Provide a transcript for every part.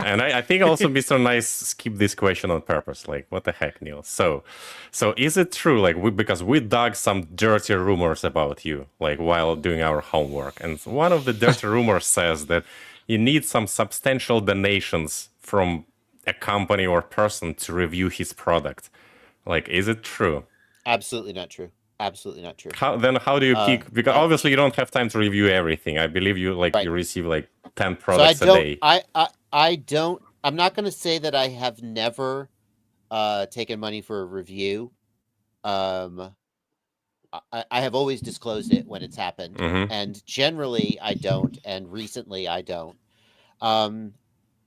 And I think also Mr. Nice skipped this question on purpose. Like, what the heck, Neil? So is it true? Like, because we dug some dirty rumors about you, like while doing our homework, and one of the dirty rumors says that you need some substantial donations from a company or person to review his product. Like, is it true? Absolutely not true. Absolutely not true. How do you pick? Because And obviously you don't have time to review everything. I believe you right. receive like 10 So I products a don't. day. I don't. I'm not going to say that I have never taken money for a review. Um, I have always disclosed it when it's happened, Mm-hmm. and generally I don't, and recently I don't. Um,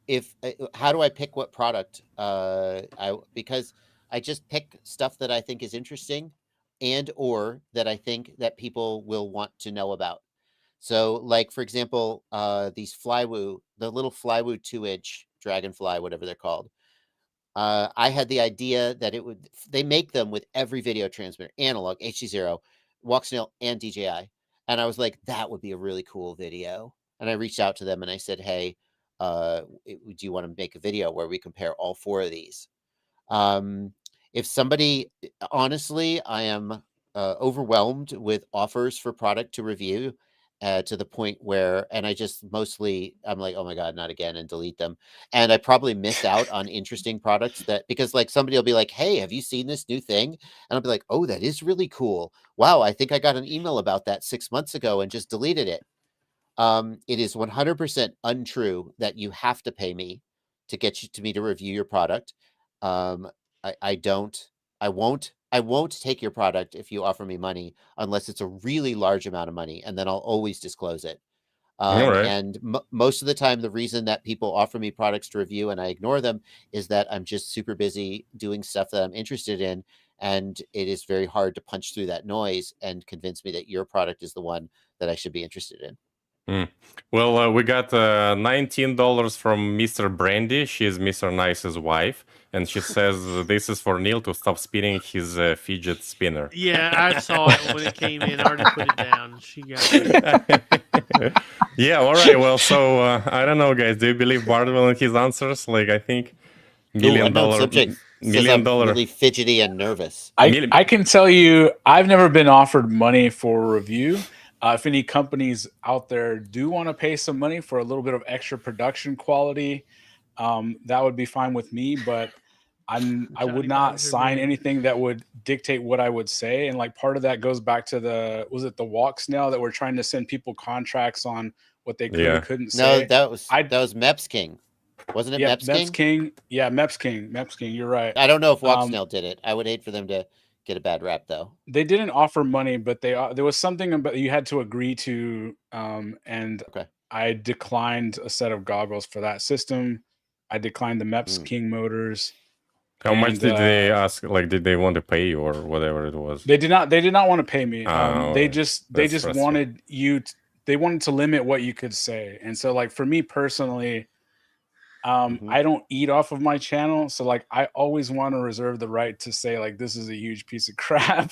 if How do I pick what product? I Because I just pick stuff that I think is interesting, and or that I think that people will want to know about. So, like for example, these Flywoo, the little Flywoo 2-inch dragonfly, whatever they're called. I had the idea that it would. They make them with every video transmitter, analog, HD0, walk snail, and DJI, and I was like, that would be a really cool video. And I reached out to them and I said, hey, do you want to make a video where we compare all four of these? Um, if somebody, honestly, I am overwhelmed with offers for product to review to the point where, and I just mostly, I'm like, oh my God, not again, and delete them. And I probably miss out on interesting products that, because like somebody will be like, hey, have you seen this new thing? And I'll be like, oh, that is really cool. Wow, I think I got an email about that 6 months ago and just deleted it. It is 100% untrue that you have to pay me to get you to me to review your product. Um, I don't, I won't take your product if you offer me money unless it's a really large amount of money, and then I'll always disclose it. All right. And most of the time, the reason that people offer me products to review and I ignore them is that I'm just super busy doing stuff that I'm interested in. And it is very hard to punch through that noise and convince me that your product is the one that I should be interested in. Mm. Well, we got $19 from Mr. Brandy. She's Mr. Nice's wife, and she says this is for Neil to stop spinning his fidget spinner. Yeah, I saw it when it came in. I already put it down. She got it. Yeah, all right. Well, so I don't know, guys. Do you believe Bardwell and his answers? Like, I think Ooh, million unknown dollar, subject says million I'm dollar, really fidgety and nervous. million. I can tell you, I've never been offered money for a review. If any companies out there do want to pay some money for a little bit of extra production quality, that would be fine with me. But I would Johnny not Buttons are sign good. anything that would dictate what I would say. And like part of that goes back to was it the walk snail that we're trying to send people contracts on what they could or Yeah. couldn't No, say. that was Meps King, wasn't it? Yep, Meps Meps King. King. Yeah, Meps King. You're right. I don't know if Um, Walksnail did it. I would hate for them to get a bad rap, though. they didn't offer money, but there was something about you had to agree to, and Okay. I declined a set of goggles for that system. I declined the Meps Mm. King motors, How much and did they ask? Like, did they want to pay you or whatever it was? they did not. They did not want to pay me. They Oh, that's just stressful. wanted they wanted to limit what you could say, and so like for me personally, Mm-hmm. I don't eat off of my channel, so like I always want to reserve the right to say like this is a huge piece of crap,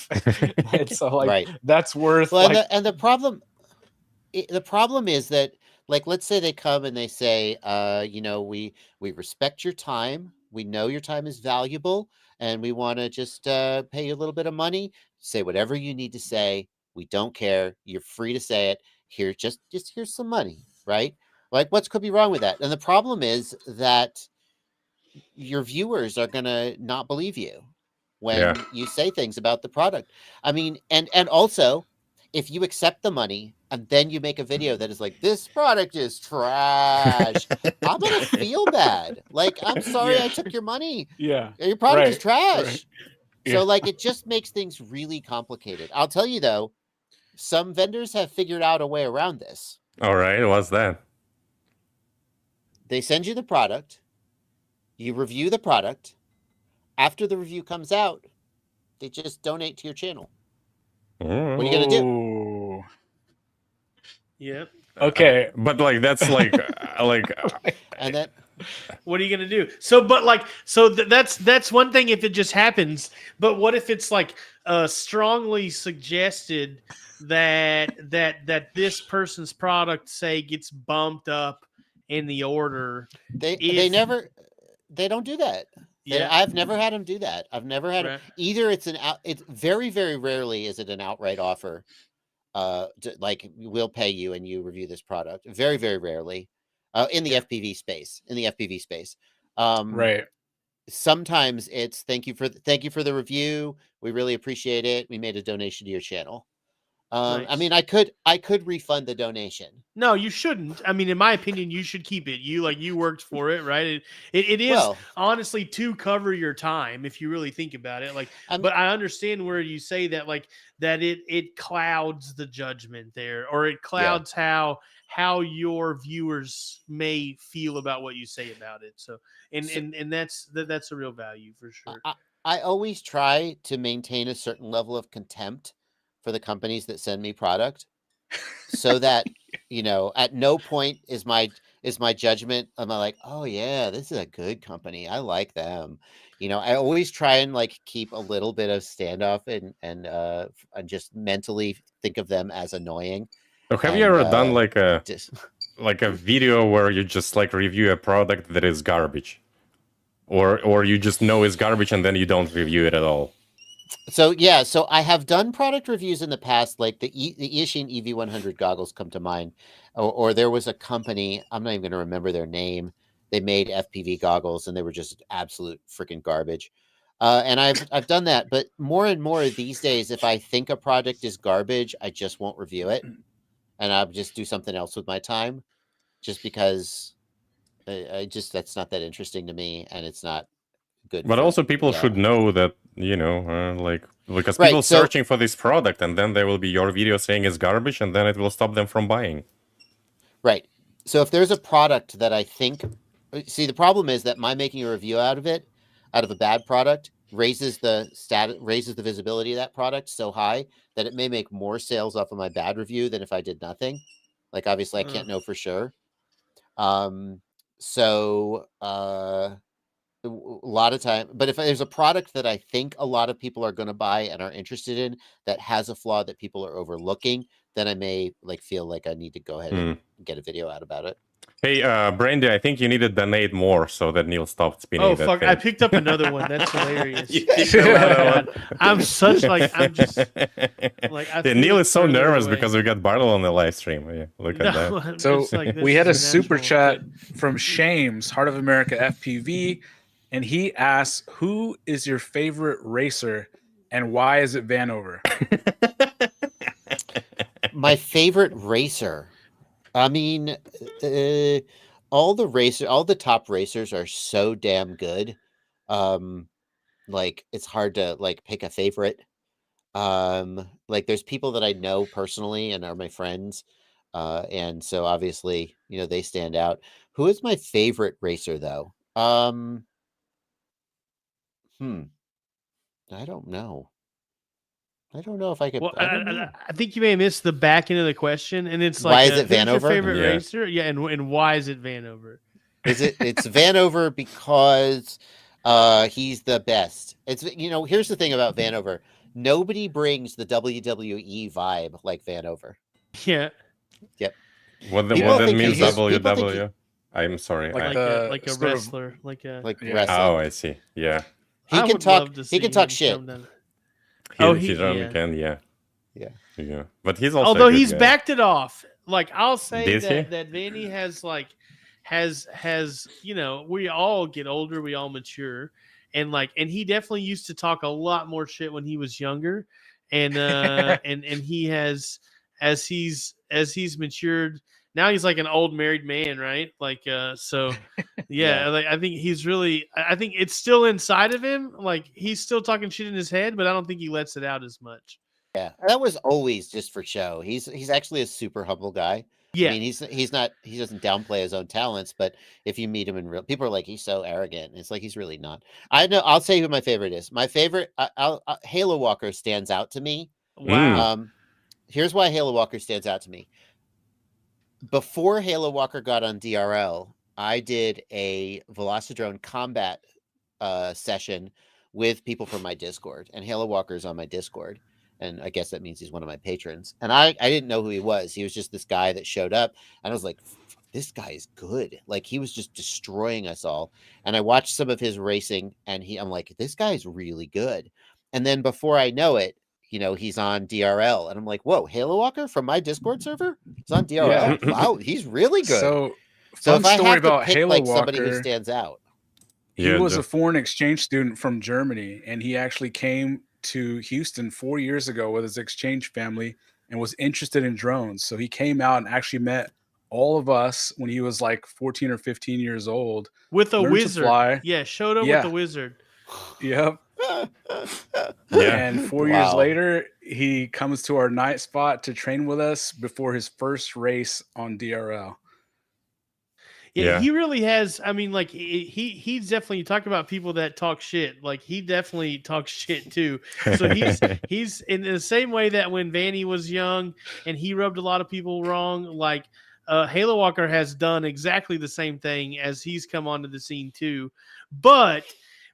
and so like Right. that's worth Well, like the problem is that, like, let's say they come and they say, we respect your time. We know your time is valuable, and we want to just pay you a little bit of money. Say whatever you need to say. We don't care. You're free to say it. Here, just here's some money, right? Like, what could be wrong with that? And the problem is that your viewers are gonna not believe you Yeah. when you say things about the product. I mean, and also, if you accept the money and then you make a video that is like, this product is trash, I'm gonna feel bad. Like, I'm sorry yeah, I took your money. yeah, Your product is right, right, trash. yeah. So like, it just makes things really complicated. I'll tell you though, some vendors have figured out a way around this. All right. What's that? They send you the product, you review the product. After the review comes out, they just donate to your channel. What are you gonna do? Oh, Yep. okay. But like that's like And then What are you gonna do? So, but like, so that's one thing if it just happens. But what if it's like strongly suggested that this person's product say gets bumped up in the order. They If- they don't do that. Yeah. I've never had them do that. I've never had Right. either. It's very, very rarely is it an outright offer. Like we'll pay you and you review this product. Very, very rarely. In the FPV space. Right. Sometimes it's thank you for the review. We really appreciate it. We made a donation to your channel. I Nice. mean, I could refund the donation. No, you shouldn't. I mean, in my opinion, you should keep it. You worked for it, right? It is Well, honestly to cover your time if you really think about it. Like, but I understand where you say that, like that it clouds the judgment there, or it clouds how your viewers may feel about what you say about it. So, and that's a real value for sure. I always try to maintain a certain level of contempt for the companies that send me product, so that at no point is my judgment. Am I like, oh yeah, this is a good company, I like them. I always try and like keep a little bit of standoff and just mentally think of them as annoying. So have you ever done like a just like a video where you just like review a product that is garbage, or you just know it's garbage and then you don't review it at all? So I have done product reviews in the past, like the Eachine EV100 goggles come to mind, or there was a company, I'm not even going to remember their name. They made FPV goggles and they were just absolute freaking garbage. And I've done that, but more and more these days, if I think a product is garbage, I just won't review it, and I'll just do something else with my time, just because that's not that interesting to me, and it's not good. But also people should know that, like, because people searching for this product, and then there will be your video saying it's garbage, and then it will stop them from buying. Right. So if there's a product that I think, see, the problem is that my making a review out of a bad product raises the visibility of that product so high that it may make more sales off of my bad review than if I did nothing. Like, obviously I can't know for sure. A lot of time, but if there's a product that I think a lot of people are going to buy and are interested in that has a flaw that people are overlooking, then I may feel like I need to go ahead and get a video out about it. Hey, Brandy, I think you need to donate more so that Neil stopped spinning. Oh that fuck! thing. I picked up another one. That's hilarious. I'm Neil is so nervous because we got Bardwell on the live stream. Yeah, look at that. So we had a super chat from Shames, Heart of America FPV, and he asks, "Who is your favorite racer, and why is it Vanover?" My favorite racer. I mean, all the top racers are so damn good. Like, it's hard to pick a favorite. Like, there's people that I know personally and are my friends, and so obviously they stand out. Who is my favorite racer though? I don't know. I don't know if I could. Well, I think you may have missed the back end of the question, and it's like, why is it who's your Vanover? favorite racer? Yeah, and why is it Vanover? It's Vanover because he's the best. It's here's the thing about Vanover. Nobody brings the WWE vibe like Vanover. Yeah. Yep. What that means WW? I'm sorry. Like a wrestler, like wrestler. Oh, I see. Yeah. He can talk. He can talk shit. He certainly can. Yeah. But he's also. Although he's backed it off. Like, I'll say that Vanny has we all get older, we all mature, and he definitely used to talk a lot more shit when he was younger, and and he has, as he's matured. Now he's like an old married man, right? So, yeah. I think he's really. I think it's still inside of him. Like, he's still talking shit in his head, but I don't think he lets it out as much. Yeah, that was always just for show. He's actually a super humble guy. Yeah, I mean, he doesn't downplay his own talents, but if you meet him in real, people are like, he's so arrogant. And it's like, he's really not. I know. I'll say who my favorite is. My favorite, Halo Walker stands out to me. Wow. Here's why Halo Walker stands out to me. Before Halo Walker got on DRL, I did a Velocidrone combat session with people from my Discord, and Halo Walker's on my Discord, and I guess that means he's one of my patrons. And I didn't know who he was. He was just this guy that showed up, and I was like, this guy is good. Like he was just destroying us all. And I watched some of his racing, and I'm like, this guy's really good. And then before I know it, he's on DRL, and I'm like, whoa, Halo Walker from my Discord server? He's on DRL. Yeah. Wow, he's really good. So So fun if I story have to about pick Halo like somebody who Walker. stands out, He Yeah, was a just foreign exchange student from Germany, and he actually came to Houston 4 years ago with his exchange family and was interested in drones. So he came out and actually met all of us when he was like 14 or 15 years old. With a Learned to wizard. fly. Yeah, showed up with Yeah. the wizard. Yep. yeah. And 4 years Wow. later, he comes to our night spot to train with us before his first race on DRL. Yeah, Yeah. he really has. I mean, like he's definitely. You talk about people that talk shit. Like he definitely talks shit too. So he's in the same way that when Vanny was young and he rubbed a lot of people wrong. Like Halo Walker has done exactly the same thing as he's come onto the scene too. But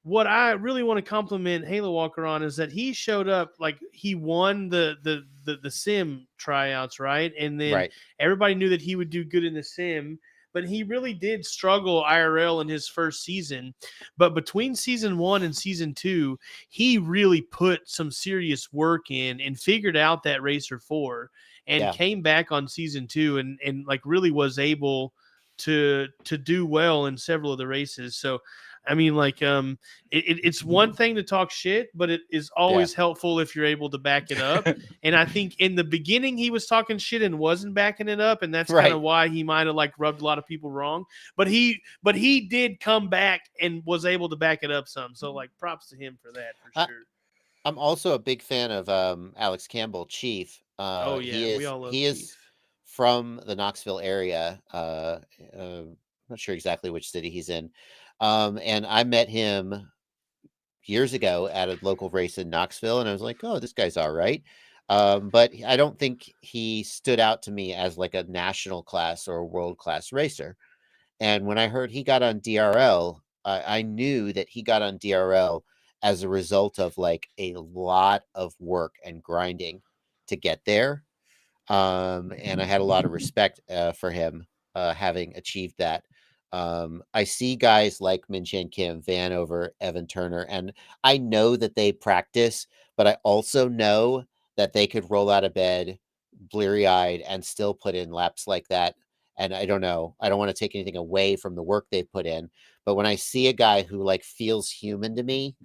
what I really want to compliment Halo Walker on is that he showed up. Like he won the sim tryouts, right? And then right. everybody knew that he would do good in the sim. But he really did struggle IRL in his first season. But between season 1 and season 2, he really put some serious work in and figured out that Racer 4 and came back on season 2 and like really was able to do well in several of the races. So I mean, like, it's one thing to talk shit, but it is always helpful if you're able to back it up. And I think in the beginning he was talking shit and wasn't backing it up, and that's kind of why he might have like rubbed a lot of people wrong. But he did come back and was able to back it up some. So like, props to him for that for sure. I'm also a big fan of Alex Campbell, Chief. Oh yeah, we all love he Chief. is from the Knoxville area. I'm not sure exactly which city he's in. And I met him years ago at a local race in Knoxville, and I was like, oh, this guy's all right. But I don't think he stood out to me as like a national class or a world class racer. And when I heard he got on DRL, I knew that he got on DRL as a result of like a lot of work and grinding to get there. And I had a lot of respect for him having achieved that. I see guys like Min Chan Kim, Vanover, Evan Turner, and I know that they practice, but I also know that they could roll out of bed bleary-eyed and still put in laps like that. And I don't know, I don't want to take anything away from the work they put in, but when I see a guy who like feels human to me,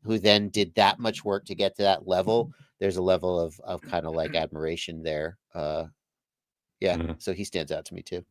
who then did that much work to get to that level, there's a level of kind of like admiration there. So he stands out to me too.